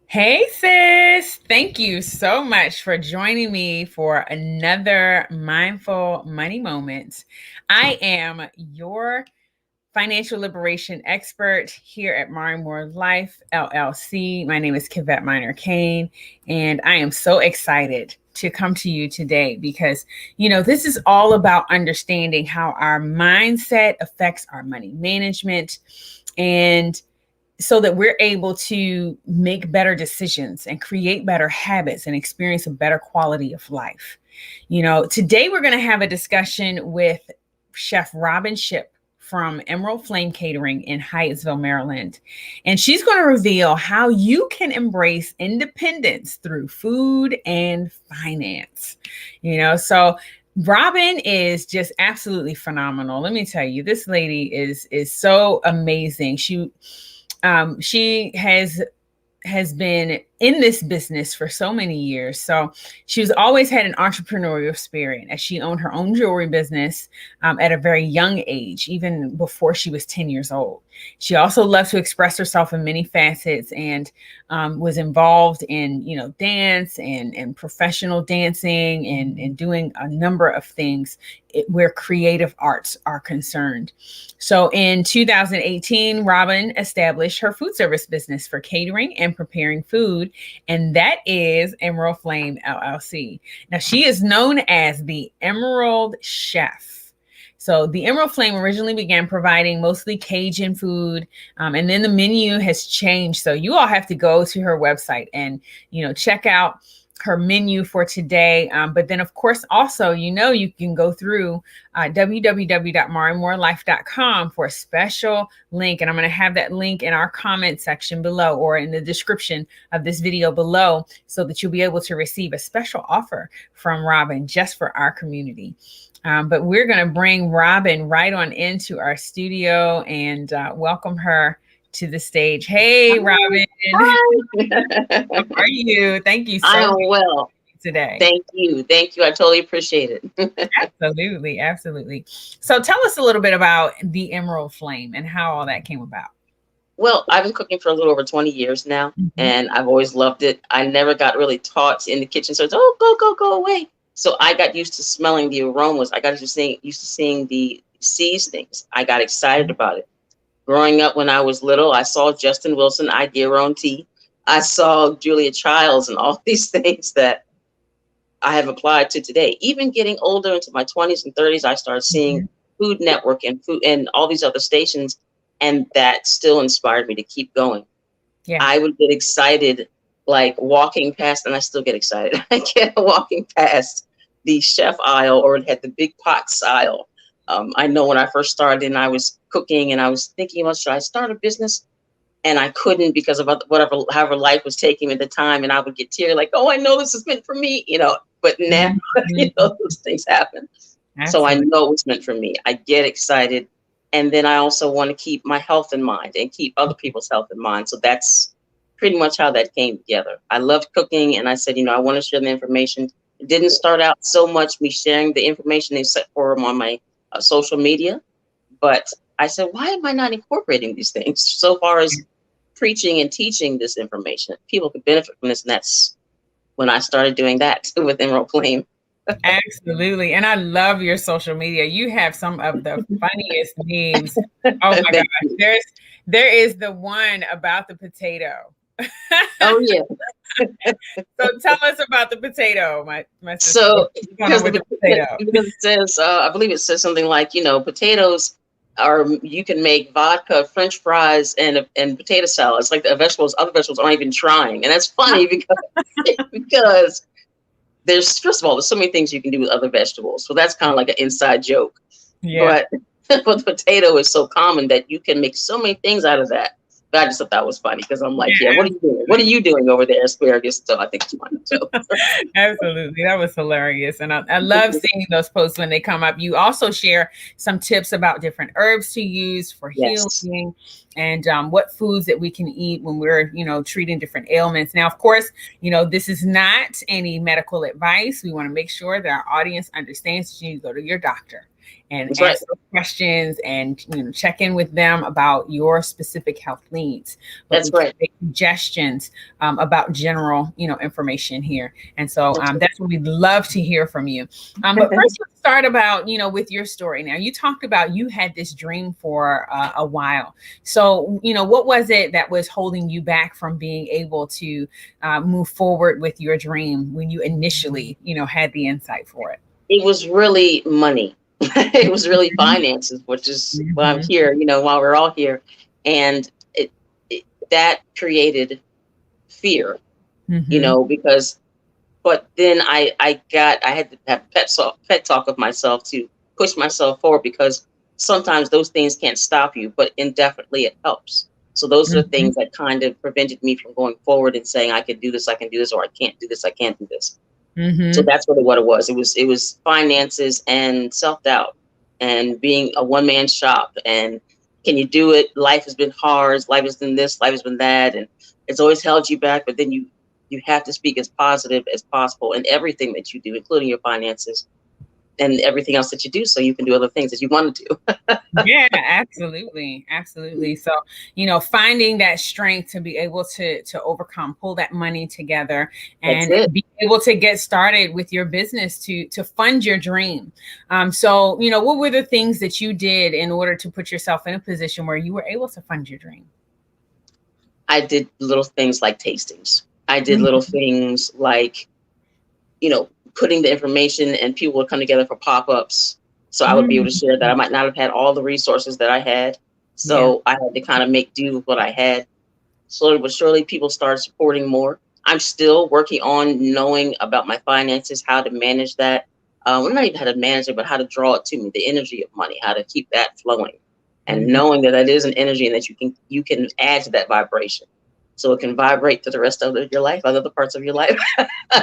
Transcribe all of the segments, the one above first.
Hey, sis. Thank you so much for joining me for another mindful money moment. I am your financial liberation expert here at More Life LLC. My name is Kivette Minor Kane, and I am so excited to come to you today because, this is all about understanding how our mindset affects our money management and so that we're able to make better decisions and create better habits and experience a better quality of life. Today we're going to have a discussion with Chef Robin Shipp from Emerald Flame Catering in Hyattsville, Maryland. And she's going to reveal how you can embrace independence through food and finance. So Robin is just absolutely phenomenal. Let me tell you, this lady is so amazing. She has been in this business for so many years. So she's always had an entrepreneurial spirit as she owned her own jewelry business at a very young age, even before she was 10 years old. She also loved to express herself in many facets and was involved in, dance and professional dancing and doing a number of things where creative arts are concerned. So in 2018, Robin established her food service business for catering and preparing food, and that is Emerald Flame LLC. Now, she is known as the Emerald Chef. So the Emerald Flame originally began providing mostly Cajun food, and then the menu has changed. So you all have to go to her website and, check out her menu for today. But then, of course, also, you can go through www.marymorelife.com for a special link. And I'm going to have that link in our comment section below or in the description of this video below so that you'll be able to receive a special offer from Robin just for our community. But we're going to bring Robin right on into our studio and welcome her to the stage. Hey, Robin. Hi. How are you? Thank you so I am much well. today. Thank you. Thank you. I totally appreciate it. Absolutely. Absolutely. So tell us a little bit about the Emerald Flame and how all that came about. Well, I've been cooking for a little over 20 years now, Mhm. and I've always loved it. I never got really taught in the kitchen, so it's, oh, go away. So I got used to smelling the aromas. I got used to seeing the seasonings. I got excited about it. Growing up when I was little, I saw Justin Wilson, Idea Your Own Tea. I saw Julia Childs and all these things that I have applied to today. Even getting older into my 20s and 30s, I started seeing Mhm. Food Network and food and all these other stations, and that still inspired me to keep going. Yeah. I would get excited, like walking past, and I still get excited. I get walking past the chef aisle, or it had the big pots aisle. I know when I first started and I was cooking and I was thinking, well, should I start a business? And I couldn't because of whatever, however life was taking me at the time. And I would get teary, like, oh, I know this is meant for me. But now, Mhm. those things happen. So I Absolutely. know it's meant for me. I get excited. And then I also want to keep my health in mind and keep other people's health in mind. So that's pretty much how that came together. I loved cooking, and I said, I want to share the information. It didn't start out so much me sharing the information except for on my social media. But I said, why am I not incorporating these things so far as preaching and teaching this information? People could benefit from this. And that's when I started doing that with Emerald Flame. Absolutely. And I love your social media. You have some of the funniest memes. Oh my Thank gosh. you. There is the one about the potato. Oh, yeah. So tell us about the potato, my sister. So What's going on with the potato? because it says, I believe it says something like, potatoes are, you can make vodka, French fries, and potato salads. Like the vegetables, other vegetables aren't even trying, and that's funny because because there's, first of all, there's so many things you can do with other vegetables. So that's kind of like an inside joke. Yeah. But but potato is so common that you can make so many things out of that. But I just thought that was funny because I'm like, yeah, Yeah, what are you doing? What are you doing over there, asparagus? So I think it's funny too. absolutely. That was hilarious. And I love seeing those posts when they come up. You also share some tips about different herbs to use for Yes. healing and what foods that we can eat when we're, treating different ailments. Now, of course, this is not any medical advice. We want to make sure that our audience understands that you need to go to your doctor. and That's right. ask those questions and check in with them about your specific health needs. But That's we can right. make suggestions about general information here. And so That's that's what we'd love to hear from you. But first, let's start about with your story. Now, you talked about you had this dream for a while. So what was it that was holding you back from being able to move forward with your dream when you initially had the insight for it? It was really money. It was really finances, which is why I'm here, while we're all here. And that created fear, because, but then I had to have pet talk of myself to push myself forward, because sometimes those things can't stop you, but indefinitely it helps. So those are the things that kind of prevented me from going forward and saying, I can do this, or I can't do this, I can't do this. So that's really what it was. It was finances and self-doubt and being a one-man shop. And can you do it? Life has been hard. Life has been this, life has been that. And it's always held you back. But then you have to speak as positive as possible in everything that you do, including your finances and everything else that you do, so you can do other things that you want to do. Yeah, absolutely. Absolutely. So, finding that strength to be able to overcome, pull that money together and be able to get started with your business to fund your dream. So, what were the things that you did in order to put yourself in a position where you were able to fund your dream? I did little things like tastings. I did little things like, putting the information, and people would come together for pop-ups. So I would be able to share that. I might not have had all the resources that I had. So I had to kind of make do with what I had. Slowly but surely, people started supporting more. I'm still working on knowing about my finances, how to manage that. Well, not even how to manage it, but how to draw it to me, the energy of money, how to keep that flowing. And knowing that is an energy and that you can add to that vibration. So it can vibrate to the rest of your life, other parts of your life.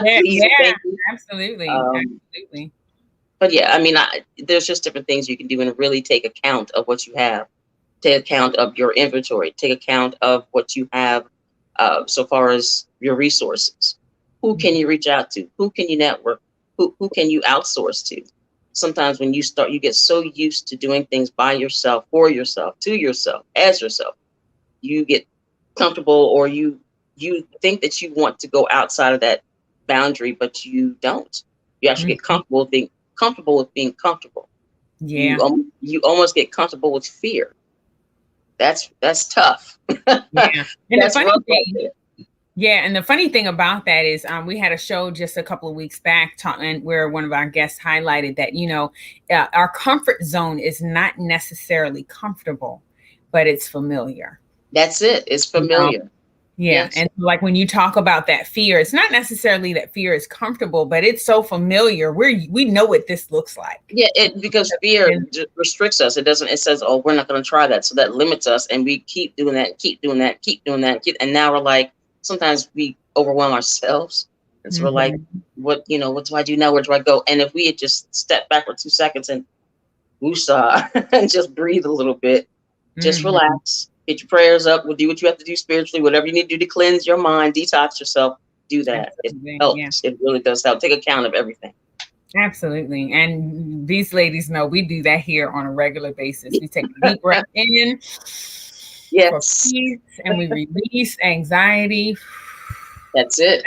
Yeah, absolutely. Absolutely. But yeah, I mean, there's just different things you can do and really take account of what you have. Take account of your inventory. Take account of what you have so far as your resources. Who can you reach out to? Who can you network? Who can you outsource to? Sometimes when you start, you get so used to doing things by yourself, for yourself, to yourself, as yourself. You get comfortable, or you think that you want to go outside of that boundary, but you don't. You actually get comfortable with being comfortable. Yeah. You almost get comfortable with fear. That's tough. Yeah. And that's rough right there. Yeah, and the funny thing about that is we had a show just a couple of weeks back where one of our guests highlighted that, our comfort zone is not necessarily comfortable, but it's familiar. That's it. It's familiar. Yeah. Yes. And like when you talk about that fear, it's not necessarily that fear is comfortable, but it's so familiar. We know what this looks like. Yeah, because fear restricts us. It doesn't. It says, "Oh, we're not going to try that," so that limits us, and we keep doing that, and now we're like, sometimes we overwhelm ourselves, and so we're like, "What what do I do now? Where do I go?" And if we had just stepped back for 2 seconds and woosah and just breathe a little bit, just relax. Get your prayers up. We'll do what you have to do spiritually, whatever you need to do to cleanse your mind, detox yourself. Do that. Absolutely. It helps. Yeah. It really does help. Take account of everything. Absolutely. And these ladies know we do that here on a regular basis. We take a deep breath in for peace, and we release anxiety. That's it.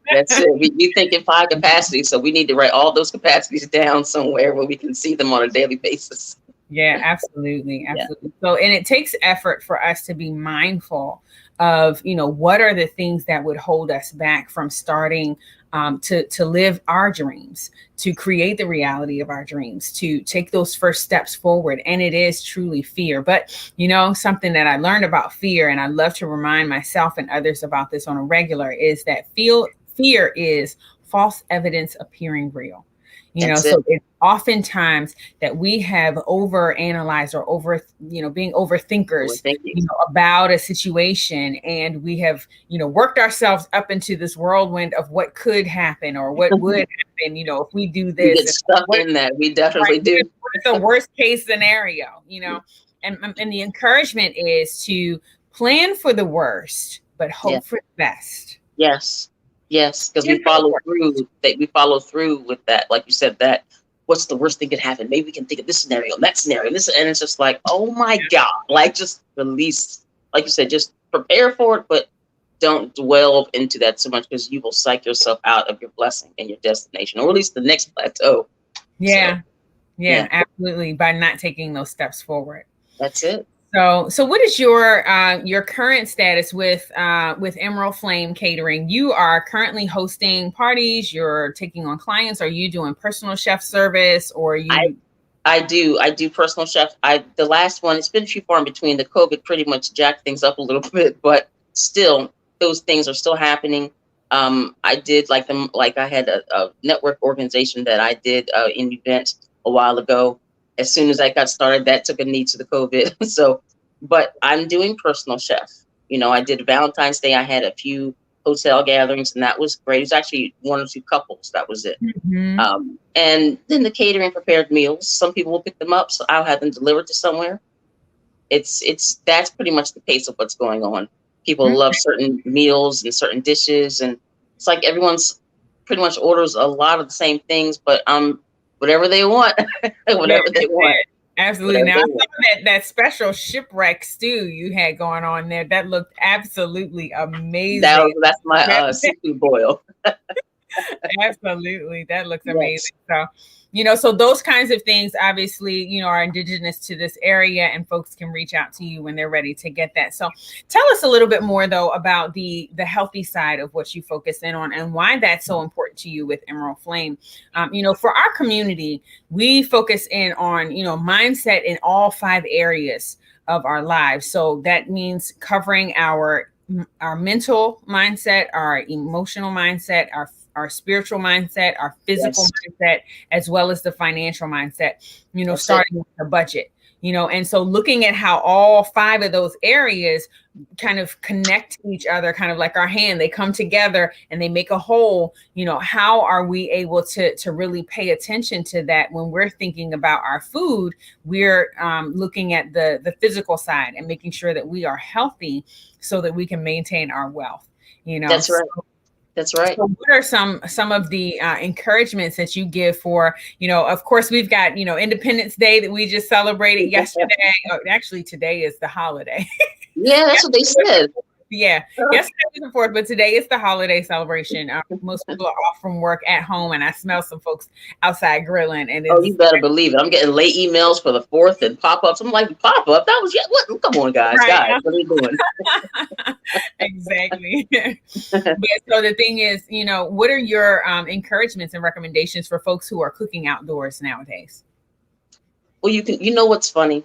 That's it. We think in 5 capacities, so we need to write all those capacities down somewhere where we can see them on a daily basis. Yeah, absolutely. Absolutely. Yeah. So, and it takes effort for us to be mindful of, what are the things that would hold us back from starting to live our dreams, to create the reality of our dreams, to take those first steps forward. And it is truly fear. But, something that I learned about fear, and I love to remind myself and others about this on a regular, is that fear is false evidence appearing real. So it's oftentimes that we have overanalyzed or being overthinkers, about a situation, and we have, worked ourselves up into this whirlwind of what could happen or what would happen, if we do this. We get stuck in that. We definitely do. What's the worst case scenario, and the encouragement is to plan for the worst, but hope for the best. Yes, because we follow through. We follow through with that, like you said, that what's the worst thing could happen? Maybe we can think of this scenario, that scenario, this, and it's just like, oh my God, like just release, like you said, just prepare for it, but don't dwell into that so much because you will psych yourself out of your blessing and your destination, or at least the next plateau. Yeah. So, Yeah, absolutely. By not taking those steps forward. That's it. So what is your current status with Emerald Flame Catering? You are currently hosting parties. You're taking on clients. Are you doing personal chef service, or you? I do personal chef. The last one, it's been few far in between. The COVID pretty much jacked things up a little bit, but still, those things are still happening. I did I had a network organization that I did an event a while ago. As soon as I got started, that took a knee to the COVID. So, but I'm doing personal chef. You know, I did Valentine's Day. I had a few hotel gatherings, and that was great. It was actually one or two couples. That was it. Mm-hmm. And then the catering prepared meals. Some people will pick them up, so I'll have them delivered to somewhere. That's pretty much the pace of what's going on. People love certain meals and certain dishes, and it's like everyone's pretty much orders a lot of the same things, but whatever they want, whatever they want. Absolutely. Now I saw that special shipwreck stew you had going on there. That looked absolutely amazing. That's my seafood boil. Absolutely. That looks amazing. So, so those kinds of things obviously, are indigenous to this area, and folks can reach out to you when they're ready to get that. So tell us a little bit more though about the healthy side of what you focus in on and why that's so important to you with Emerald Flame. For our community, we focus in on, mindset in all 5 areas of our lives. So that means covering our mental mindset, our emotional mindset, our spiritual mindset, our physical mindset, as well as the financial mindset, starting with the budget, and so looking at how all 5 of those areas kind of connect to each other, kind of like our hand, they come together and they make a whole. How are we able to really pay attention to that when we're thinking about our food? We're looking at the physical side and making sure that we are healthy so that we can maintain our wealth. That's right. That's right. So what are some of the encouragements that you give for, of course, we've got, Independence Day that we just celebrated yesterday. Actually, today is the holiday. Yeah, that's what they said. Yeah. Yesterday was the 4th, but today is the holiday celebration. Most people are off from work at home, and I smell some folks outside grilling. And you better believe it. I'm getting late emails for the 4th and pop-ups. I'm like, pop-up? That was what? Come on, guys. Right. Guys, what are you doing? Exactly. But so the thing is, what are your encouragements and recommendations for folks who are cooking outdoors nowadays? Well, you know what's funny?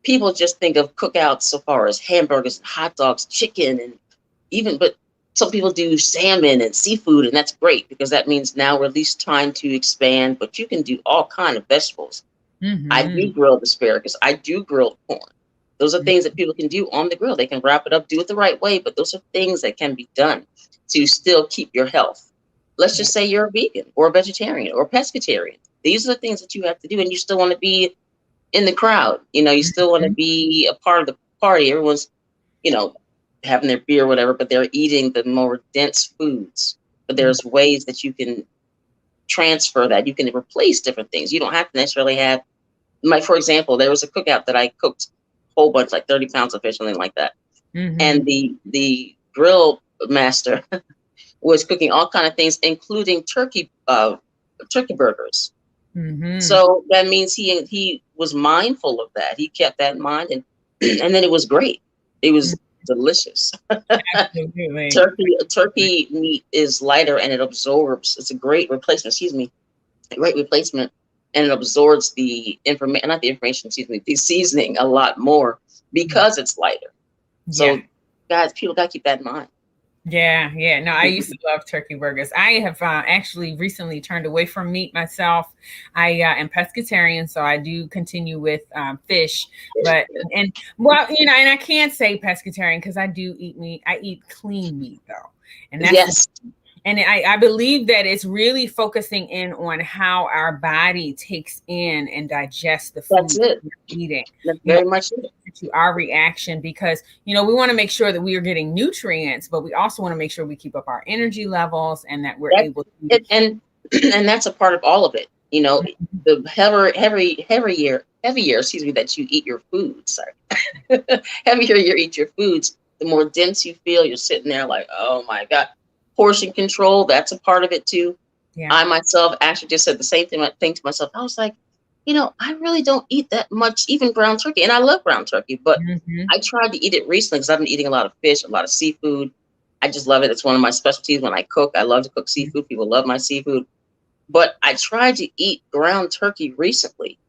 People just think of cookouts so far as hamburgers, hot dogs, chicken, but some people do salmon and seafood, and that's great because that means now we're at least trying to expand, but you can do all kind of vegetables. Mm-hmm. I do grilled asparagus. I do grilled corn. Those are things that people can do on the grill. They can wrap it up, do it the right way, but those are things that can be done to still keep your health. Let's just say you're a vegan or a vegetarian or a pescatarian. These are the things that you have to do, and you still want to be in the crowd. You still want to be a part of the party. Everyone's, having their beer or whatever, but they're eating the more dense foods. But there's ways that you can transfer that. You can replace different things. You don't have to necessarily have, for example, there was a cookout that I cooked a whole bunch, like 30 pounds of fish, something like that. Mm-hmm. And the grill master was cooking all kind of things, including turkey burgers. Mm-hmm. So that means he was mindful of that. He kept that in mind, and then it was great. It was delicious. Absolutely. Turkey meat is lighter and it absorbs. It's a great replacement. Great replacement, and it absorbs the the seasoning a lot more because it's lighter. So, guys, people got to keep that in mind. Yeah. No, I used to love turkey burgers. I have actually recently turned away from meat myself. I am pescatarian, so I do continue with fish. And I can't say pescatarian because I do eat meat. I eat clean meat though, and that's And I believe that it's really focusing in on how our body takes in and digests the food that we're eating. That's very much it. To our reaction, because we want to make sure that we are getting nutrients, but we also want to make sure we keep up our energy levels and that we're able to and that's a part of all of it. You know, the heavier, excuse me, that you eat your food. Sorry, heavier you eat your foods, the more dense you feel. You're sitting there like, oh my god. Portion control, that's a part of it too. Yeah. I myself actually just said the same thing to myself. I was like, I really don't eat that much, even ground turkey, and I love ground turkey, but I tried to eat it recently because I've been eating a lot of fish, a lot of seafood. I just love it. It's one of my specialties when I cook. I love to cook seafood. People love my seafood. But I tried to eat ground turkey recently,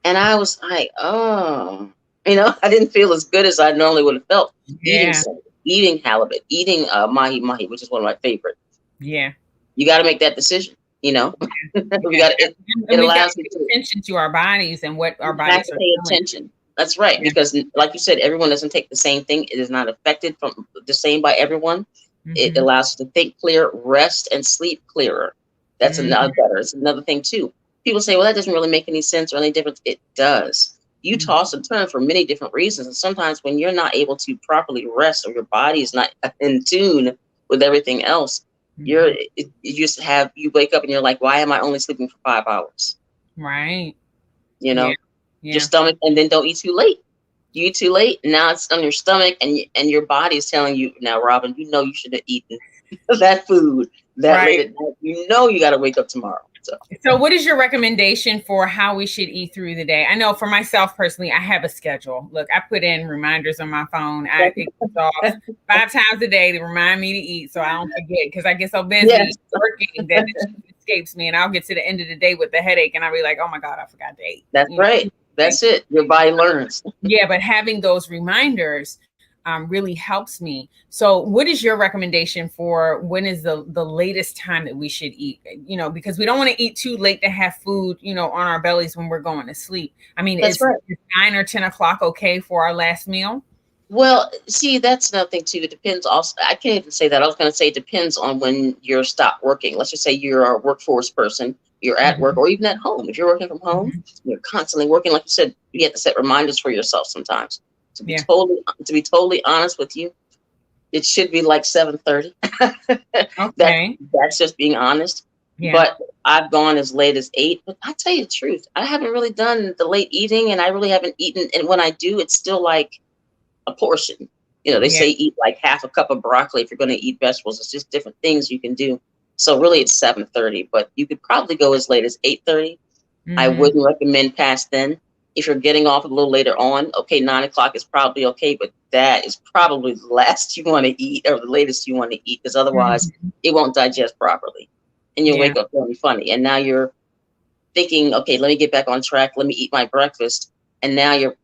and I was like, oh, I didn't feel as good as I normally would have felt eating Yeah. salmon, eating halibut, eating mahi mahi, which is one of my favorite. Yeah. You got to make that decision. We got it. And It we've got allows to you pay to. attention to our bodies and what our You have bodies to are pay doing. attention. That's right, Yeah. because like you said, everyone doesn't take the same thing. It is not affected from the same by everyone. It allows you to think clear, rest, and sleep clearer. That's another better. It's another thing too. People say, well, that doesn't really make any sense or any difference. It does. You toss and turn for many different reasons. And sometimes when you're not able to properly rest or your body is not in tune with everything else, you wake up and you're like, why am I only sleeping for 5 hours? Right. Your Yeah. stomach, and then don't eat too late. You eat too late, now it's on your stomach, and your body is telling you, now, Robin, you should have eaten that food that late at night. You got to wake up tomorrow. So what is your recommendation for how we should eat through the day? I know for myself personally, I have a schedule. Look, I put in reminders on my phone. It goes off 5 times a day to remind me to eat so I don't forget, because I get so busy working that it escapes me, and I'll get to the end of the day with the headache and I'll be like, oh my God, I forgot to eat. That's right. That's it. Your body learns. Yeah, but having those reminders really helps me. So what is your recommendation for when is the latest time that we should eat? Because we don't want to eat too late to have food, on our bellies when we're going to sleep. I mean, is 9 or 10 o'clock okay for our last meal? Well, see, that's another thing too. It depends also. I can't even say that. I was going to say it depends on when you're stopped working. Let's just say you're a workforce person, you're at work, or even at home. If you're working from home, you're constantly working. Like you said, you have to set reminders for yourself sometimes. To be totally honest with you, it should be like 7:30. Okay. That's just being honest. Yeah. But I've gone as late as 8. But I tell you the truth, I haven't really done the late eating, and I really haven't eaten. And when I do, it's still like a portion. They say eat like half a cup of broccoli if you're going to eat vegetables. It's just different things you can do. So really it's 7:30, but you could probably go as late as 8:30. I wouldn't recommend past then. If you're getting off a little later on, okay, 9 o'clock is probably okay, but that is probably the last you want to eat or the latest you want to eat, because otherwise it won't digest properly and you'll wake up feeling funny. And now you're thinking, okay, let me get back on track. Let me eat my breakfast. And now you're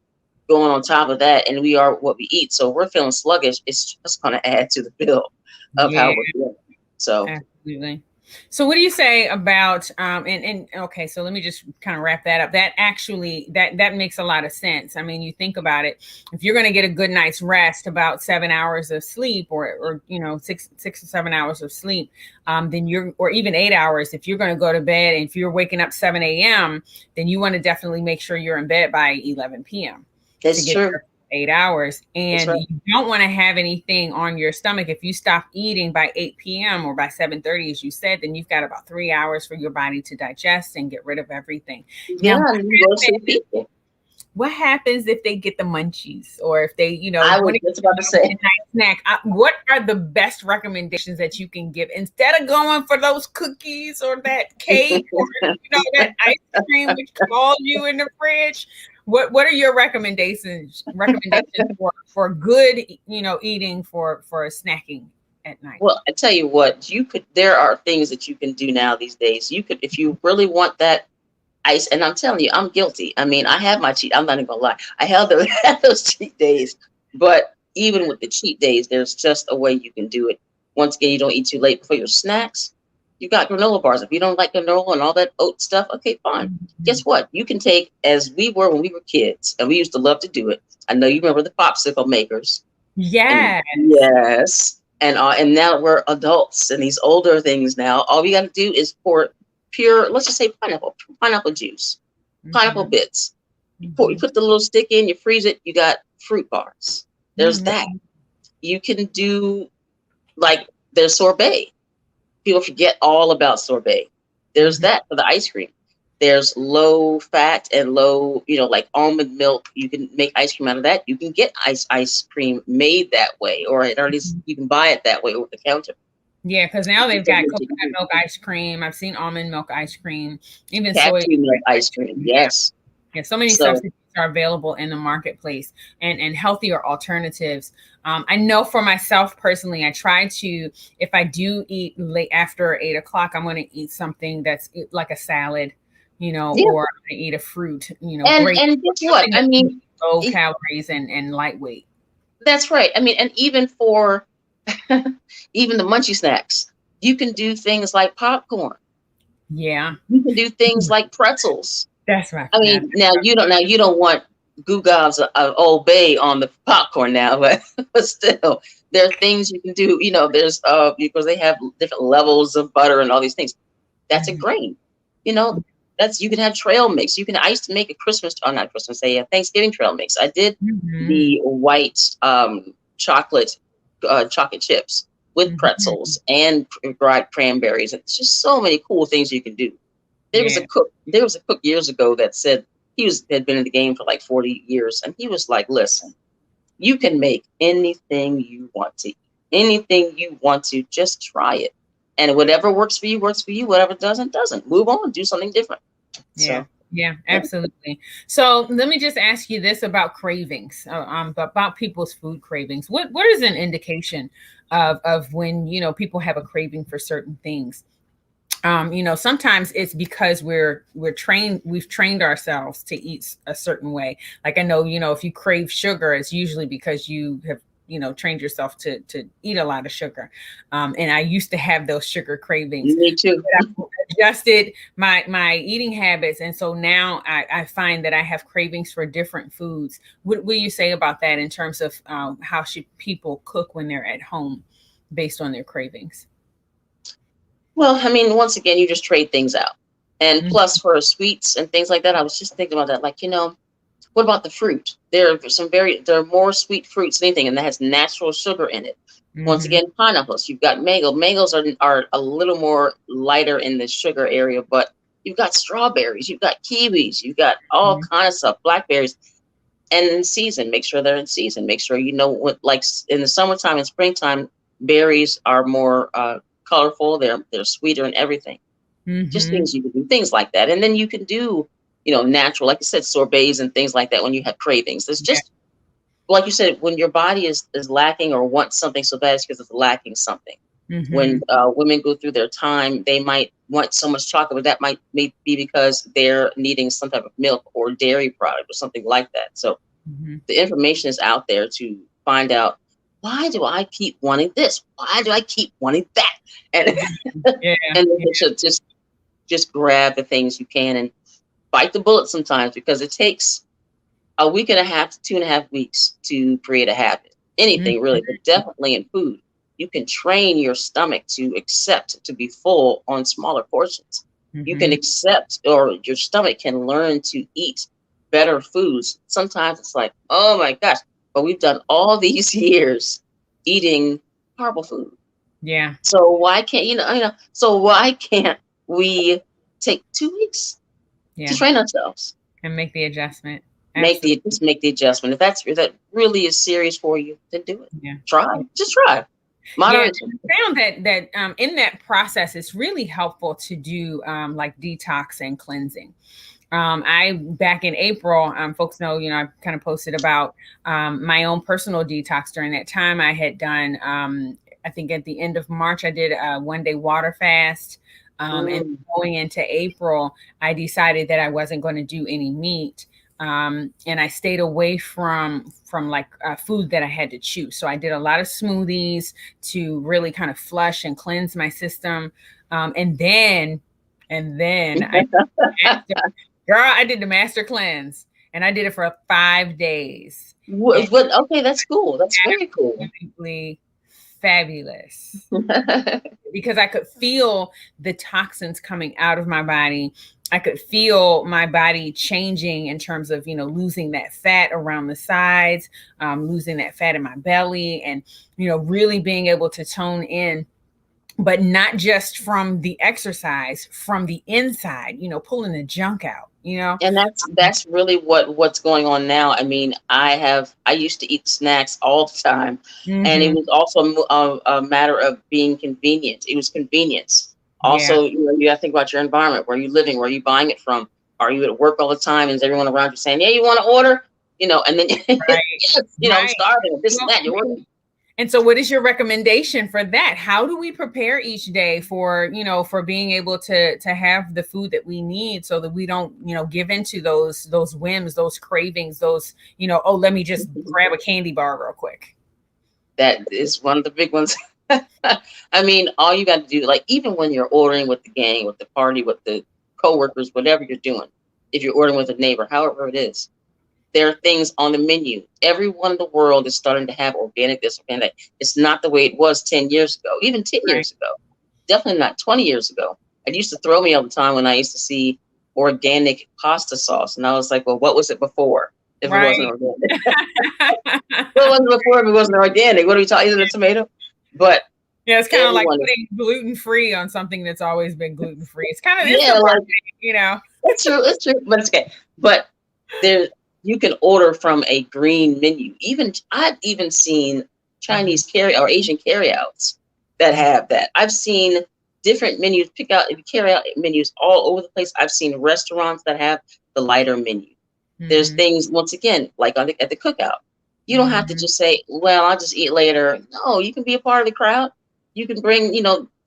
going on top of that, and we are what we eat. So we're feeling sluggish. It's just going to add to the bill of how we're feeling. So absolutely. So what do you say about and okay, so let me just kind of wrap that up. That actually that makes a lot of sense. I mean, you think about it, if you're going to get a good night's rest, about 7 hours of sleep, or 6 or 7 hours of sleep, then or even 8 hours, if you're going to go to bed, and if you're waking up 7 a.m., then you want to definitely make sure you're in bed by 11 p.m. That's true. 8 hours, and you don't want to have anything on your stomach. If you stop eating by 8 p.m. or by 7:30, as you said, then you've got about 3 hours for your body to digest and get rid of everything. Yeah, now, what happens if they get the munchies, or if they, I was just about to say, snack? What are the best recommendations that you can give instead of going for those cookies or that cake or that ice cream which calls you in the fridge? What are your recommendations for good eating for snacking at night? Well, I tell you what, there are things that you can do now these days. You could, if you really want that ice, and I'm telling you, I'm guilty. I mean, I have my cheat. I'm not even gonna lie. I had those cheat days, but even with the cheat days, there's just a way you can do it. Once again, you don't eat too late for your snacks. You got granola bars. If you don't like granola and all that oat stuff, okay, fine. Guess what? You can take, as we were when we were kids, and we used to love to do it. I know you remember the popsicle makers. Yes. Yes. And now we're adults and these older things now. All we got to do is pour pure, let's just say pineapple juice, pineapple bits. You put the little stick in, you freeze it, you got fruit bars. There's that. You can do, like, there's sorbet. People forget all about sorbet. There's that for the ice cream. There's low fat and low, like almond milk. You can make ice cream out of that. You can get ice cream made that way, or at least you can buy it that way over the counter. Yeah, because now they've got coconut milk ice cream. I've seen almond milk ice cream, even soy milk ice cream. Yes. Yeah, so many substitutes are available in the marketplace, and healthier alternatives. I know for myself personally, I try to, if I do eat late after 8 o'clock, I'm going to eat something that's like a salad, or I eat a fruit, and guess what? I mean, low calories and lightweight. That's right. I mean, and even for even the munchy snacks, you can do things like popcorn. Yeah. You can do things like pretzels. That's right. I mean, now you don't want Goo Gobs of Old Bay on the popcorn now, but still, there are things you can do. There's because they have different levels of butter and all these things. That's a grain. You can have trail mix. I used to make a a Thanksgiving trail mix. I did the white chocolate chips with pretzels and dried cranberries. It's just so many cool things you can do. There was a cook years ago that said had been in the game for like 40 years, and he was like, "Listen, you can make anything you want to eat, anything you want to. Just try it, and whatever works for you works for you. Whatever doesn't. Move on, do something different." Yeah. Yeah, absolutely. So let me just ask you this about cravings, about people's food cravings. What is an indication of when people have a craving for certain things? Sometimes it's because we've trained ourselves to eat a certain way. Like I know, if you crave sugar, it's usually because you have trained yourself to eat a lot of sugar. And I used to have those sugar cravings. Me too. But I adjusted my eating habits, and so now I find that I have cravings for different foods. What will you say about that in terms of how should people cook when they're at home based on their cravings? Well, I mean, once again, you just trade things out. And plus for sweets and things like that, I was just thinking about that. Like, what about the fruit? There are more sweet fruits than anything, and that has natural sugar in it. Once again, pineapples, you've got mango. Mangoes are a little more lighter in the sugar area, but you've got strawberries, you've got kiwis, you've got all kind of stuff, blackberries. And in season, make sure they're in season. Make sure what, like in the summertime and springtime, berries are more colorful, they're sweeter and everything. Just things you can do, things like that. And then you can do, natural, like I said, sorbets and things like that when you have cravings. There's just, like you said, when your body is lacking or wants something so bad, it's because it's lacking something. When women go through their time, they might want so much chocolate, but that may be because they're needing some type of milk or dairy product or something like that. So the information is out there to find out, why do I keep wanting this? Why do I keep wanting that? And and you should just grab the things you can and bite the bullet sometimes, because it takes a week and a half to 2.5 weeks to create a habit. Anything really, but definitely in food. You can train your stomach to accept to be full on smaller portions. You can accept, or your stomach can learn to eat better foods. Sometimes it's like, oh my gosh, but we've done all these years eating horrible food. Yeah. So why can't So why can't we take 2 weeks to train ourselves and make the adjustment? Make the adjustment. If that really is serious for you, then do it. Yeah. Just try. Moderation. I found that in that process, it's really helpful to do like detox and cleansing. Back in April, folks know, I kind of posted about my own personal detox during that time. I had done, I think at the end of March, I did a 1-day water fast. And going into April, I decided that I wasn't going to do any meat. And I stayed away from like food that I had to chew. So I did a lot of smoothies to really kind of flush and cleanse my system. And then I did the master cleanse, and I did it for 5 days. Okay, that's cool. That's very cool. Fabulous. Because I could feel the toxins coming out of my body. I could feel my body changing in terms of, losing that fat around the sides, losing that fat in my belly, and, really being able to tone in but not just from the exercise, from the inside, pulling the junk out. And that's really what's going on now. I mean, I used to eat snacks all the time, and it Mm-hmm. was also a matter of being convenient. It was convenience. Yeah. Also, you got to think about your environment. Where are you living? Where are you buying it from? Are you at work all the time? And is everyone around you saying, "Yeah, you want to order?" And then Right. yes, I'm Right. starving. This and Well, that. You're working. and so what is your recommendation for that? How do we prepare each day for, for being able to have the food that we need so that we don't, give into those whims, those cravings, those, oh, let me just grab a candy bar real quick. That is one of the big ones. I mean, all you got to do, like even when you're ordering with the gang, with the party, with the coworkers, whatever you're doing, if you're ordering with a neighbor, however it is, there are things on the menu. Everyone in the world is starting to have organic this, organic that. It's not the way it was 10 years ago, even 10 Right. years ago. Definitely not 20 years ago. It used to throw me all the time when I used to see organic pasta sauce. And I was like, well, what was it before if it wasn't Right. organic? What was it before if it wasn't organic? What are we talking? Is it a tomato? But Yeah, it's kind of like everyone, putting gluten free on something that's always been gluten free. It's yeah, the like market. it's true, but it's okay. But there, you can order from a green menu. Even I've even seen Chinese carry or Asian carryouts that have that. I've seen different menus, carry out menus all over the place. I've seen restaurants that have the lighter menu. There's Mm-hmm. things once again like at the cookout. You don't have to Mm-hmm. just say, "Well, I'll just eat later." No, you can be a part of the crowd. You can bring,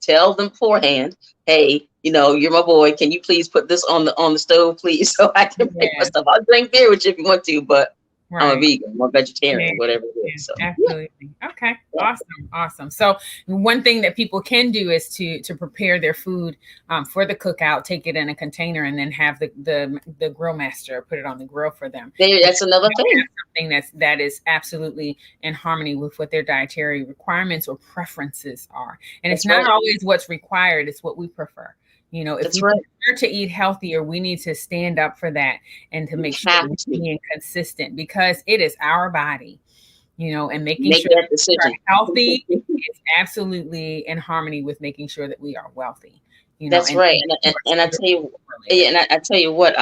tell them beforehand, "Hey, you're my boy. Can you please put this on the stove, please, so I can make my Yeah. stuff? I'll drink beer with you if you want to, but I'm a Right. vegan, I'm a Yeah. vegetarian, whatever it Yeah, is." So yeah, absolutely. Okay. yeah, Awesome. Awesome. So one thing that people can do is to prepare their food for the cookout, take it in a container, and then have the grill master put it on the grill for them. And that's another they'll thing. have something that is absolutely in harmony with what their dietary requirements or preferences are. And it's That's not right. always what's required, it's what we prefer. If That's we right. prefer to eat healthier, we need to stand up for that and to You make sure have that we're to being consistent because it is our body, and making make sure that that we decision. are healthy is absolutely in harmony with making sure that we are wealthy, That's and right. things And, and I are tell you, related. yeah, and I tell you what,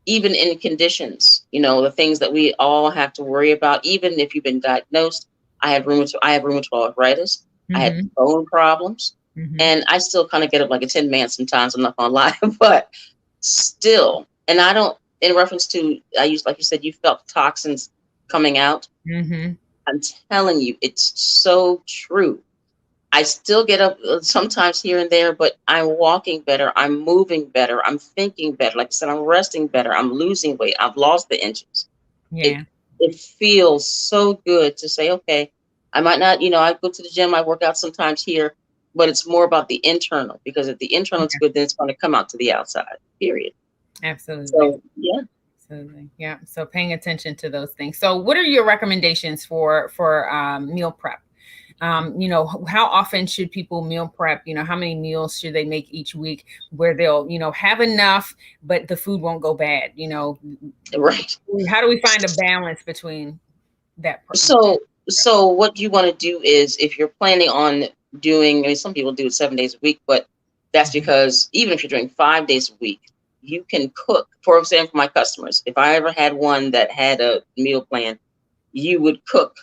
even in conditions, the things that we all have to worry about, even if you've been diagnosed. I have rheumatoid arthritis. I had Mm-hmm. bone problems, Mm-hmm. and I still kind of get up like a tin man sometimes. I'm not gonna lie, but still, and I don't. In reference to, like you said, you felt toxins coming out. Mm-hmm. I'm telling you, it's so true. I still get up sometimes here and there, but I'm walking better. I'm moving better. I'm thinking better. Like I said, I'm resting better. I'm losing weight. I've lost the inches. It Yeah. it feels so good to say, okay, I might not, I go to the gym, I work out sometimes here, but it's more about the internal because if the internal is Yeah. good, then it's going to come out to the outside. Period. Absolutely. So yeah. Absolutely. Yeah. So paying attention to those things. So what are your recommendations for meal prep? How often should people meal prep? How many meals should they make each week where they'll, have enough, but the food won't go bad? Right. How do we find a balance between that? So so what you want to do is if you're planning on doing, I mean, some people do it 7 days a week, but that's Mhm. because even if you're doing 5 days a week, you can cook. For example, my customers, if I ever had one that had a meal plan, you would cook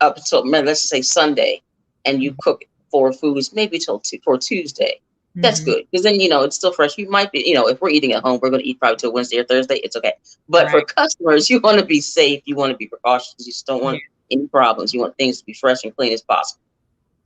up until, let's just say Sunday, and you cook for foods maybe for Tuesday. That's Mhm. good because then it's still fresh. You might be, if we're eating at home, we're going to eat probably till Wednesday or Thursday. It's okay. But for Right. customers, you want to be safe. You want to be precautious. You just don't Yeah. want any problems. You want things to be fresh and clean as possible.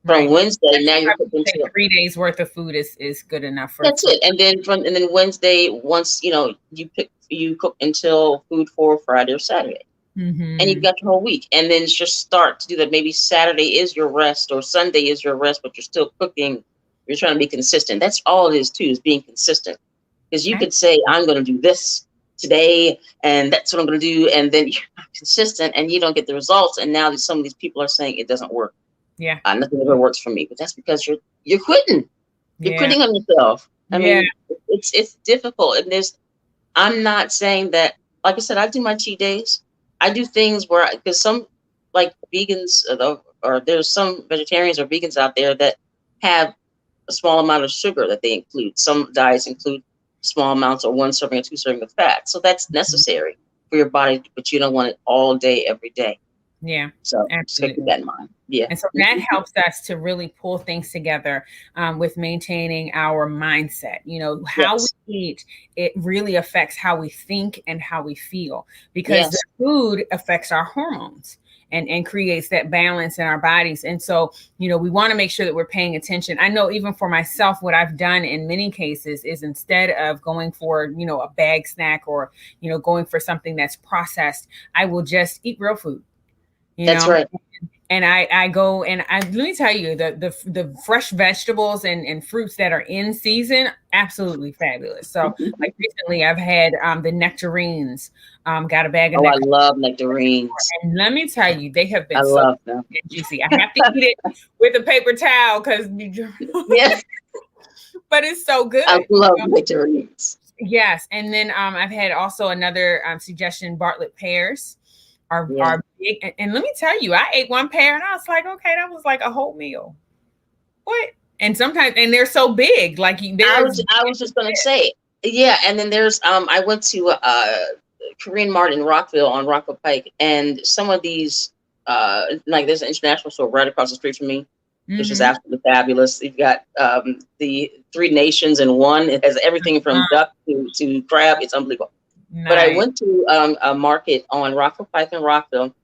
From Right. Wednesday, now you're I would cooking say till 3 days worth of food is good enough for that's it. And then Wednesday, once you cook until food for Friday or Saturday, and you've Mhm. got your whole week. And then just start to do that. Maybe Saturday is your rest or Sunday is your rest, but you're still cooking. You're trying to be consistent. That's all it is too, is being consistent. Because you Okay. could say, I'm going to do this today, and that's what I'm going to do. And then you're not consistent and you don't get the results. And now that some of these people are saying it doesn't work. Yeah. Nothing ever works for me. But that's because you're quitting. You're Yeah. quitting on yourself. I Yeah. mean, it's difficult. And I'm not saying that, like I said, I do my cheat days. I do things where, because some like vegans or there's some vegetarians or vegans out there that have a small amount of sugar that they include. Some diets include small amounts or 1 serving or 2 serving of fat. So that's necessary for your body, but you don't want it all day, every day. Yeah, So just keep absolutely. that in mind. Yeah. And so that helps us to really pull things together with maintaining our mindset. You know, how Yes. we eat, it really affects how we think and how we feel, because the Yes. food affects our hormones and creates that balance in our bodies. And so, you know, we want to make sure that we're paying attention. I know even for myself, what I've done in many cases is instead of going for, you know, a bag snack or, you know, going for something that's processed, I will just eat real food, you That's know. right. And I go and let me tell you, the fresh vegetables and fruits that are in season, absolutely fabulous. So like recently I've had the nectarines, got a bag of Oh, I nectarines. love nectarines. And let me tell you, they have I been so love them. juicy. I have to eat it with a paper towel because Yes. but it's so good. I love nectarines. Yes. And then I've had also another suggestion, Bartlett pears Yeah. are big. And let me tell you, I ate one pear and I was like, okay, that was like a whole meal. What? And sometimes, and they're so big, like I there's was I was just gonna say, yeah, and then there's I went to Korean Mart in Rockville on Rockville Pike, and some of these like there's an international store right across the street from me, which is mm-hmm. absolutely fabulous. You've got the 3 nations in one. It has everything from duck to crab. It's unbelievable. Nice. But I went to a market on Rockville Pike in Rockville,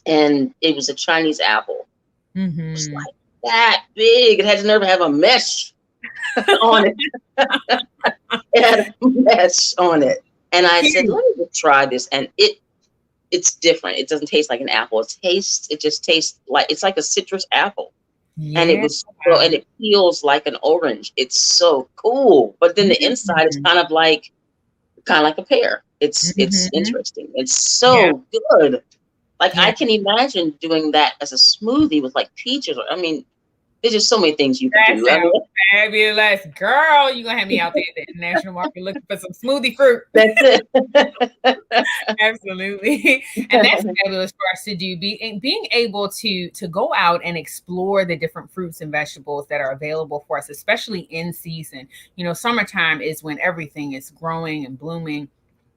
and it was a Chinese apple. Mm-hmm. It was like that big. It had the nerve to have a mesh on it. It had a mesh on it. And I said, let me just try this. And it's different. It doesn't taste like an apple. It just tastes like it's like a citrus apple. Yeah. And it was and it feels like an orange. It's so cool. But then the inside is kind of like a pear. It's interesting. It's so good. Like I can imagine doing that as a smoothie with like peaches. I mean, there's just so many things you can do. Sounds fabulous, girl. You're gonna have me out there at the international market looking for some smoothie fruit. That's it. Absolutely. And that's fabulous for us to do. Being able to go out and explore the different fruits and vegetables that are available for us, especially in season. You know, summertime is when everything is growing and blooming.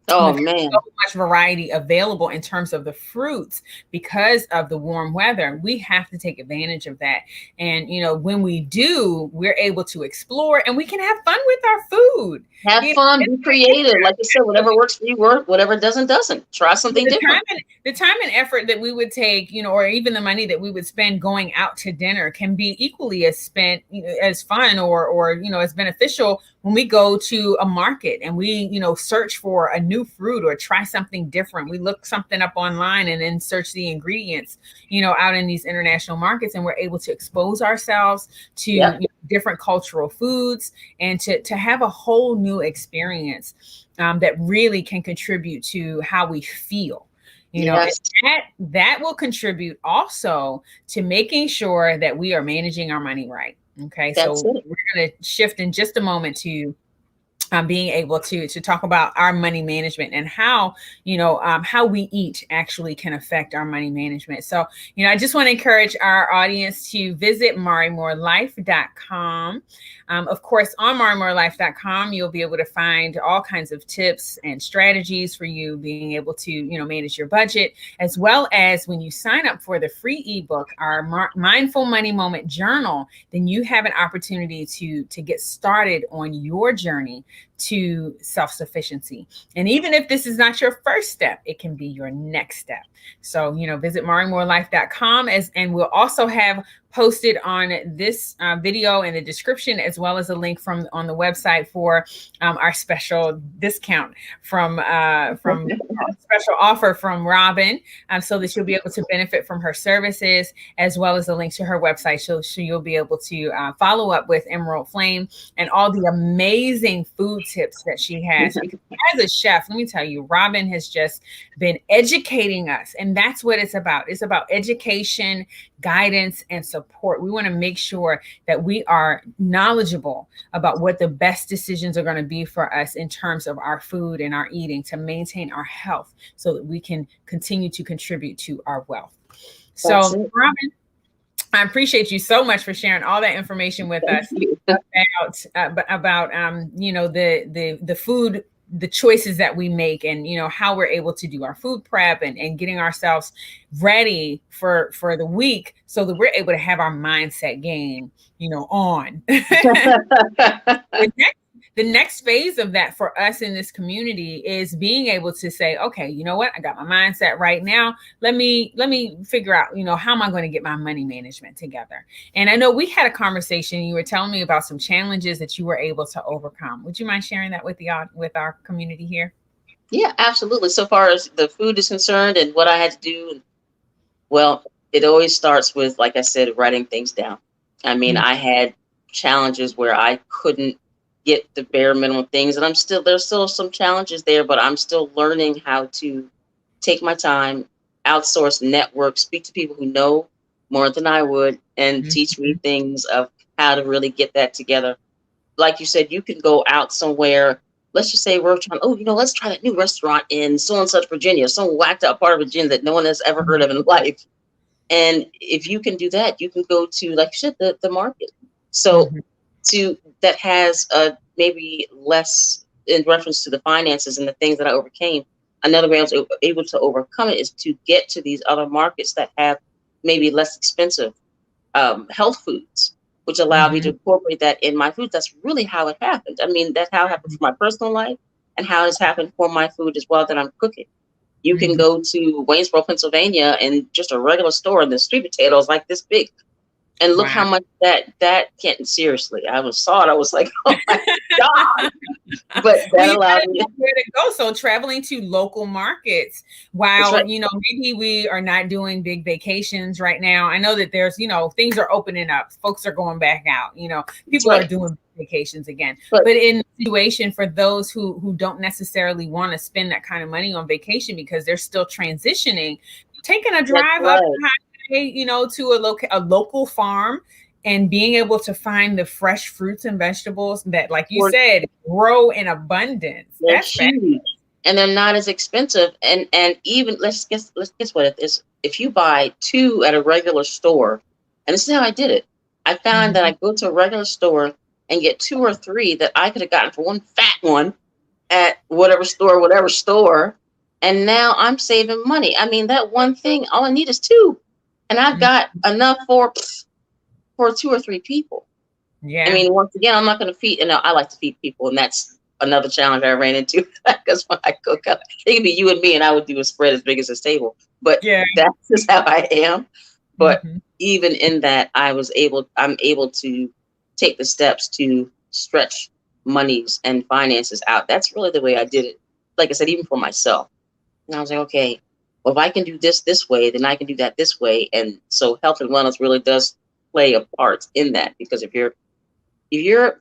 Oh man, so much variety available in terms of the fruits because of the warm weather. We have to take advantage of that. And you know, when we do, we're able to explore and we can have fun with our food. Have fun, be creative. Like you said, whatever works for you work, whatever doesn't. Try something different. The time and effort that we would take, you know, or even the money that we would spend going out to dinner can be equally as spent, you know, as fun or you know, as beneficial when we go to a market and we, you know, search for a new fruit or try something different. We look something up online and then search the ingredients, you know, out in these international markets, and we're able to expose ourselves to you know, different cultural foods and to have a whole new experience that really can contribute to how we feel. You know, that will contribute also to making sure that we are managing our money right. Okay, so we're going to shift in just a moment to being able to talk about our money management and how, you know, how we eat actually can affect our money management. So, you know, I just want to encourage our audience to visit MariMoreLife.com. Of course, on MariMoreLife.com, you'll be able to find all kinds of tips and strategies for you being able to, you know, manage your budget, as well as when you sign up for the free ebook, our Mindful Money Moment Journal, then you have an opportunity to get started on your journey to self-sufficiency. And even if this is not your first step, it can be your next step. So, you know, visit MariMoreLife.com and we'll also have posted on this video in the description, as well as a link from on the website for our special discount from special offer from Robin, so that you'll be able to benefit from her services, as well as a link to her website. So you'll be able to follow up with Emerald Flame and all the amazing food tips that she has. Because as a chef, let me tell you, Robin has just been educating us, and that's what it's about. It's about education, guidance, and support. We want to make sure that we are knowledgeable about what the best decisions are going to be for us in terms of our food and our eating to maintain our health so that we can continue to contribute to our wealth. So, Robin, I appreciate you so much for sharing all that information with us about the food, the choices that we make, and how we're able to do our food prep and getting ourselves ready for the week so that we're able to have our mindset game on. The next phase of that for us in this community is being able to say, okay, you know what? I got my mindset right now. Let me figure out, how am I going to get my money management together? And I know we had a conversation. You were telling me about some challenges that you were able to overcome. Would you mind sharing that with our community here? Yeah, absolutely. So far as the food is concerned and what I had to do, well, it always starts with, like I said, writing things down. I mean, I had challenges where I couldn't get the bare minimum things, and there's still some challenges there, but I'm still learning how to take my time, outsource, network, speak to people who know more than I would, and teach me things of how to really get that together. Like you said, you can go out somewhere. Let's just say we're trying, let's try that new restaurant in so and such Virginia, some whacked out part of Virginia that no one has ever heard of in life. And if you can do that, you can go to, like you said, the market. So that has maybe less in reference to the finances and the things that I overcame. Another way I was able to overcome it is to get to these other markets that have maybe less expensive health foods, which allowed me to incorporate that in my food. That's really how it happened. I mean, that's how it happened for my personal life and how it's happened for my food as well that I'm cooking. You can go to Waynesboro, Pennsylvania, and just a regular store, and the sweet potatoes like this big. And look how much that can't, seriously. I saw it. I was like, oh my God. But that allowed me where to go. So traveling to local markets while, maybe we are not doing big vacations right now. I know that there's, things are opening up. Folks are going back out, people are doing vacations again. But in the situation for those who don't necessarily want to spend that kind of money on vacation because they're still transitioning, taking a drive up to a local farm and being able to find the fresh fruits and vegetables that, like you said, grow in abundance. That's huge. And they're not as expensive. And even let's guess what it is. If you buy 2 at a regular store, and this is how I did it. I found that I go to a regular store and get 2 or 3 that I could have gotten for one fat one at whatever store. And now I'm saving money. I mean, that one thing, all I need is 2. And I've got enough for 2 or 3 people. Yeah. I mean, once again, I'm not going to feed, and I like to feed people, and that's another challenge I ran into because when I cook, it can be you and me, and I would do a spread as big as this table. But that's just how I am. But even in that, I'm able to take the steps to stretch monies and finances out. That's really the way I did it. Like I said, even for myself. And I was like, okay, well, if I can do this way, then I can do that this way. And so health and wellness really does play a part in that, because if you're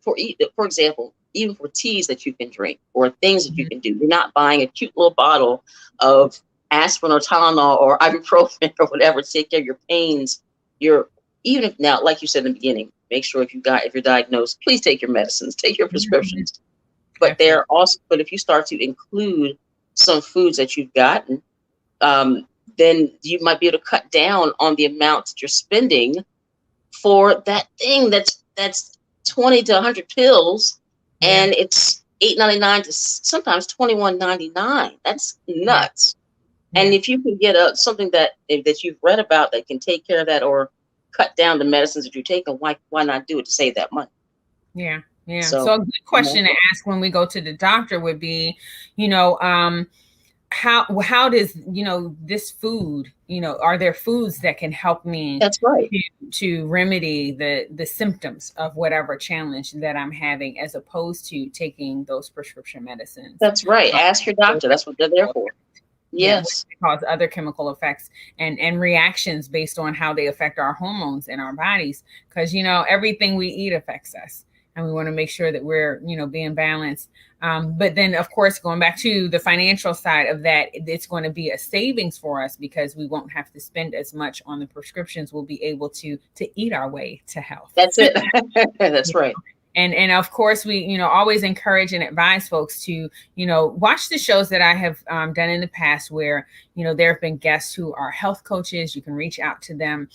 for example, even for teas that you can drink or things that you can do, you're not buying a cute little bottle of aspirin or Tylenol or ibuprofen or whatever to take care of your pains. Even if now, like you said in the beginning, make sure if you're diagnosed, please take your medicines, take your prescriptions. But but if you start to include some foods that you've gotten, then you might be able to cut down on the amount that you're spending for that thing that's 20 to 100 pills, and it's $8.99 to sometimes $21.99. That's nuts. And if you can get something that you've read about that can take care of that or cut down the medicines that you're taking, why not do it to save that money? Yeah. So a good question to ask when we go to the doctor would be, how does this food, are there foods that can help me to remedy the symptoms of whatever challenge that I'm having, as opposed to taking those prescription medicines? That's right. Ask your doctor. That's what they're there for. Yes. Cause other chemical effects and reactions based on how they affect our hormones in our bodies, because everything we eat affects us, and we want to make sure that we're being balanced. But then, of course, going back to the financial side of that, it's going to be a savings for us because we won't have to spend as much on the prescriptions. We'll be able to eat our way to health. That's it. That's right. And of course, we, always encourage and advise folks to, watch the shows that I have done in the past where, there have been guests who are health coaches. You can reach out to them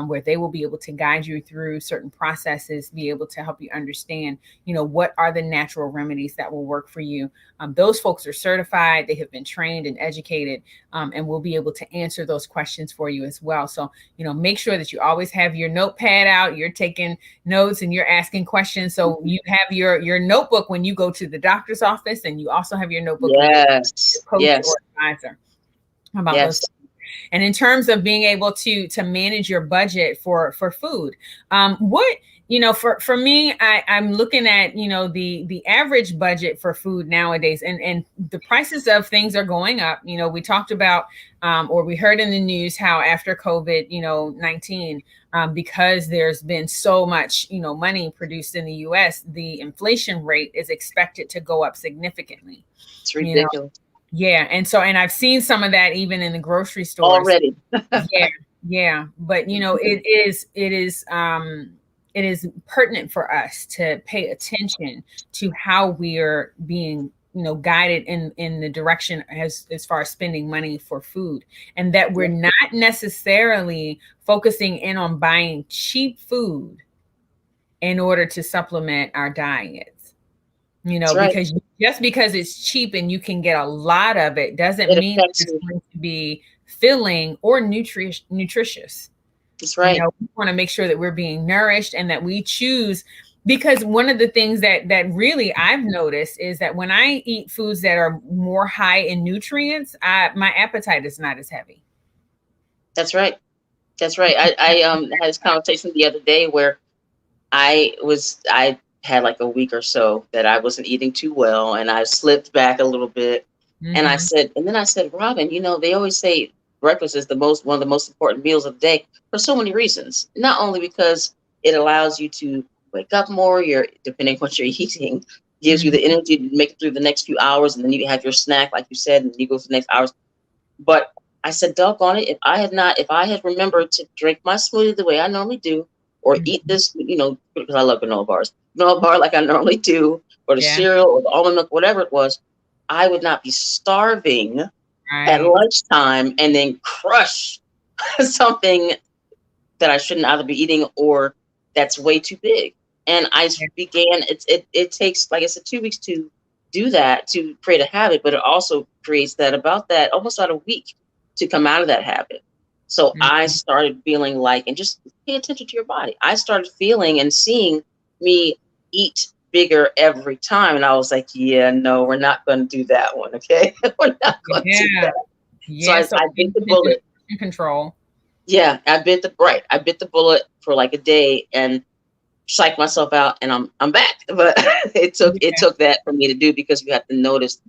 where they will be able to guide you through certain processes, be able to help you understand, what are the natural remedies that will work for you. Those folks are certified, they have been trained and educated, and will be able to answer those questions for you as well. So, make sure that you always have your notepad out, you're taking notes and you're asking questions. So you have your notebook when you go to the doctor's office, and you also have your notebook when you go to Yes. your coach Yes. or advisor about those. Yes. And in terms of being able to manage your budget for food, what, for me, I'm looking at, the average budget for food nowadays, and the prices of things are going up. We talked about, or we heard in the news how after COVID, 19, because there's been so much, money produced in the US, the inflation rate is expected to go up significantly. It's You know, ridiculous yeah, and so, and I've seen some of that even in the grocery stores. already. Yeah, yeah, but it is pertinent for us to pay attention to how we are being, guided in the direction as far as spending money for food, and that we're not necessarily focusing in on buying cheap food in order to supplement our diets. That's right. Because just because it's cheap and you can get a lot of it doesn't It mean that affects it's you. going to be filling or nutritious. That's right. We want to make sure that we're being nourished and that we choose, because one of the things that really I've noticed is that when I eat foods that are more high in nutrients, my appetite is not as heavy. That's right. That's right. I had this conversation the other day where I had like a week or so that I wasn't eating too well, and I slipped back a little bit. Mm-hmm. And then I said, Robin, they always say breakfast is one of the most important meals of the day for so many reasons. Not only because it allows you to wake up more, depending on what you're eating, gives you Mm-hmm. the energy to make it through the next few hours, and then you have your snack, like you said, and you go for the next hours. But I said, doggone it, if I had remembered to drink my smoothie the way I normally do, or eat Mm-hmm. this, because I love granola bar like I normally do, or the Yeah. cereal or the almond milk, whatever it was, I would not be starving at Right. lunchtime and then crush something that I shouldn't either be eating or that's way too big. And I began, it takes, like I said, 2 weeks to do that, to create a habit, but it also creates almost about a week to come out of that habit. So I Mm-hmm. started feeling like, and just pay attention to your body. I started feeling and seeing me eat bigger every time. And I was like, yeah, no, we're not going to do that one. Okay. We're not going to do Yeah. that. So Yeah. So I bit paying the attention bullet. to control. Yeah, I bit the bullet for like a day and psyched myself out, and I'm back. But it Yeah. took that for me to do, because you have to notice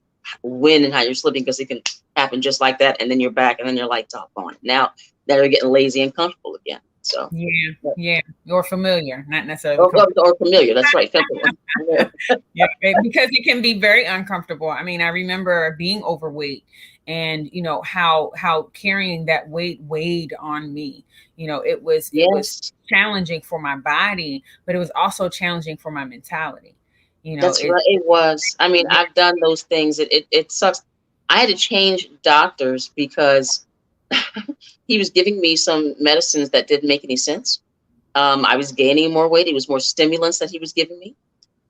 when and how you're slipping, because it can happen just like that, and then you're back, and then you're like, doggone it. Now you're getting lazy and comfortable again. So Yeah. yeah. Yeah. Or familiar, not necessarily Or familiar. That's right, comfortable. Yeah. yeah, because it can be very uncomfortable. I mean, I remember being overweight, and how carrying that weight weighed on me. It was Yes, challenging for my body, but it was also challenging for my mentality. that's It right. It was. I mean, yeah. I've done those things. It sucks. I had to change doctors because he was giving me some medicines that didn't make any sense. I was gaining more weight. It was more stimulants that he was giving me.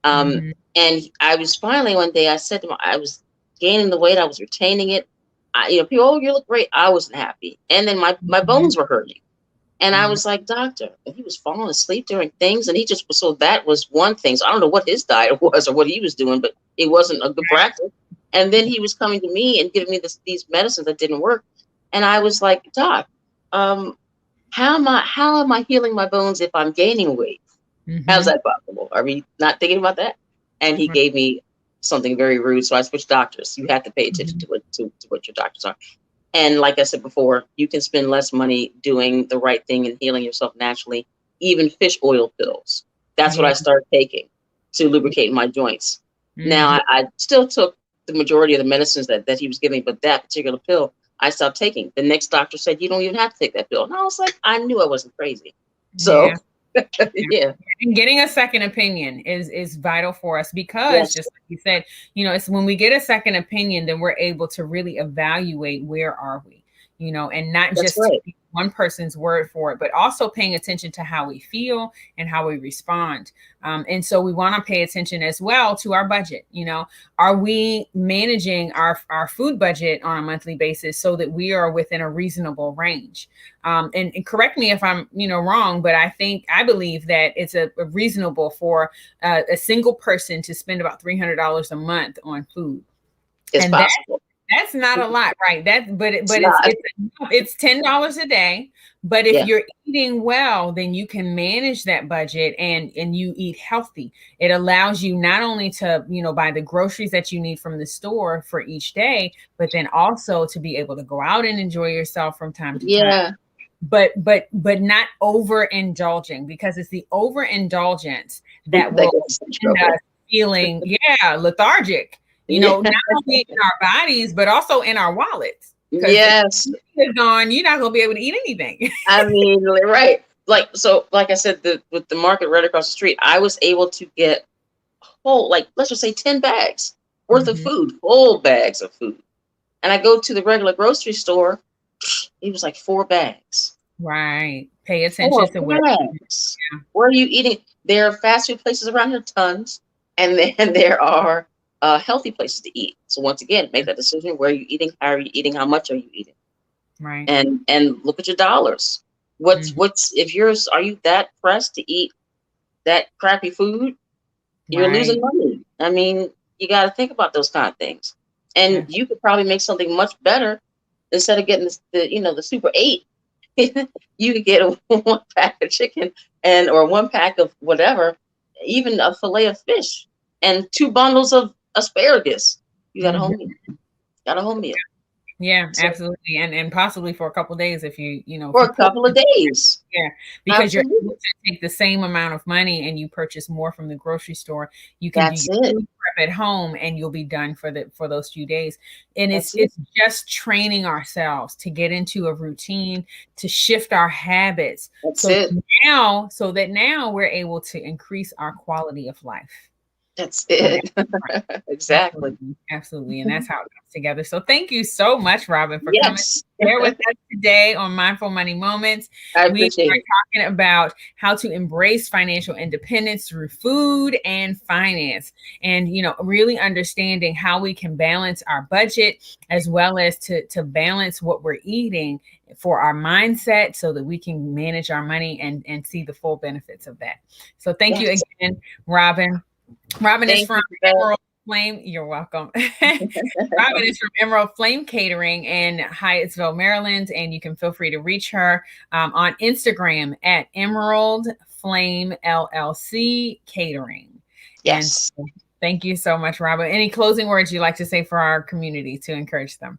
Um, Mhm. and I was finally one day, I said to him, I was gaining the weight, I was retaining it. People, oh, you look great. I wasn't happy. And then my Mhm. bones were hurting. And I Mhm. was like, doctor, and he was falling asleep during things. And so that was one thing. So I don't know what his diet was or what he was doing, but it wasn't a good practice. And then he was coming to me and giving me these medicines that didn't work. And I was like, doc, um, how am I healing my bones if I'm gaining weight? How's Mhm. that possible? Are we not thinking about that? And he gave me something very rude. So I switched doctors. You have to pay attention Mhm. to what your doctors are. And like I said before, you can spend less money doing the right thing and healing yourself naturally. Even fish oil pills. That's what Yeah. I started taking to lubricate my joints. Now Mhm. I still took the majority of the medicines that he was giving, but that particular pill I stopped taking. The next doctor said, you don't even have to take that pill. And I was like, I knew I wasn't crazy. So Yeah. Yeah. And getting a second opinion is vital for us because Yes. just like you said, it's when we get a second opinion, then we're able to really evaluate where are we, and not That's just right. take one person's word for it, but also paying attention to how we feel and how we respond. And so we want to pay attention as well to our budget. Are we managing our food budget on a monthly basis so that we are within a reasonable range? And correct me if I'm, wrong, but I believe that it's a reasonable for a single person to spend about $300 a month on food, It's and possible. that's not a lot, right? It's not. It's $10 a day. But if Yeah. you're eating well, then you can manage that budget and you eat healthy. It allows you not only to, buy the groceries that you need from the store for each day, but then also to be able to go out and enjoy yourself from time to time. Yeah. But not overindulging, because it's the overindulgence that That will gets us in end trouble. us feeling lethargic, Yeah. not only in our bodies but also in our wallets, because if Yes. it's gone, you're not going to be able to eat anything. I mean, right. Like I said, with the market right across the street, I was able to get whole, like, let's just say 10 bags worth of Mhm. food, whole bags of food. And I go to the regular grocery store, it was like 4 bags. Right. Pay attention 4 to where. bags. Where are you eating? There are fast food places around here, tons. And then there are healthy places to eat. So once again, make that decision. Where are you eating? How are you eating? How much are you eating? Right. And look at your dollars. What's if are you that pressed to eat that crappy food? You're losing Right. money. I mean, you got to think about those kind of things. And Yeah. you could probably make something much better instead of getting the Super 8. You could get a 1 pack of chicken or 1 pack of whatever, even a fillet of fish and 2 bundles of asparagus. You got a Mhm. whole meal. Got a whole meal. Yeah, So absolutely. And possibly for a couple of days if for you a pull. couple of days. Yeah, because you're able Absolutely. to take the same amount of money and you purchase more from the grocery store. You can do That's your it. food prep at home and you'll be done for those few days. And That's it. it's just training ourselves to get into a routine, to shift our habits That's it. so that now we're able to increase our quality of life. That's On it. Exactly. Absolutely, absolutely, and that's how it comes together. So thank you so much, Robin, for coming Yes. here with us today on Mindful Money Moments. I We appreciate are it. talking about how to embrace financial independence through food and finance, and really understanding how we can balance our budget as well as to balance what we're eating for our mindset so that we can manage our money and see the full benefits of that. So thank you Yes. again, Robin. Robin is Thank from you for that. Emerald Flame. You're welcome. Robin is from Emerald Flame Catering in Hyattsville, Maryland, and you can feel free to reach her on Instagram at Emerald Flame LLC Catering. And Yes. so thank you so much, Robin. Any closing words you'd like to say for our community to encourage them?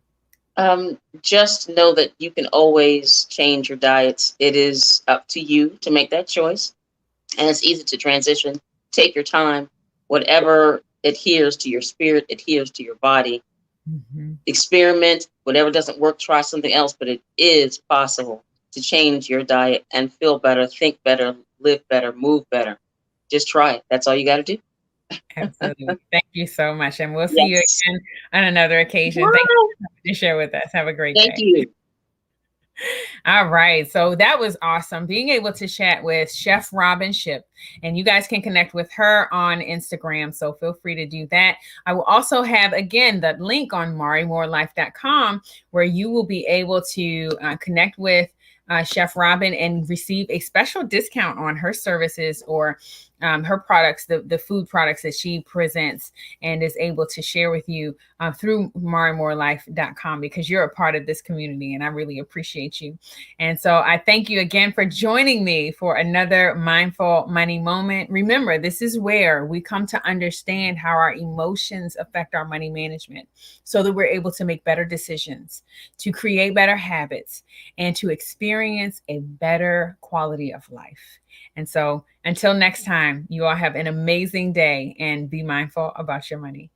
Just know that you can always change your diets. It is up to you to make that choice. And it's easy to transition. Take your time. Whatever adheres to your spirit, adheres to your body. Mhm. Experiment. Whatever doesn't work, try something else. But it is possible to change your diet and feel better, think better, live better, move better. Just try it. That's all you got to do. Absolutely. Thank you so much. And we'll see you Yes. again on another occasion. Thank Bye. you for coming to share with us. Have a great Thank day. you. All right. So that was awesome being able to chat with Chef Robin Shipp. And you guys can connect with her on Instagram. So feel free to do that. I will also have, again, the link on marimorelife.com where you will be able to connect with Chef Robin and receive a special discount on her services or her products, the food products that she presents and is able to share with you through marimorelife.com, because you're a part of this community and I really appreciate you. And so I thank you again for joining me for another Mindful Money Moment. Remember, this is where we come to understand how our emotions affect our money management so that we're able to make better decisions, to create better habits, and to experience a better quality of life. And so until next time, you all have an amazing day and be mindful about your money.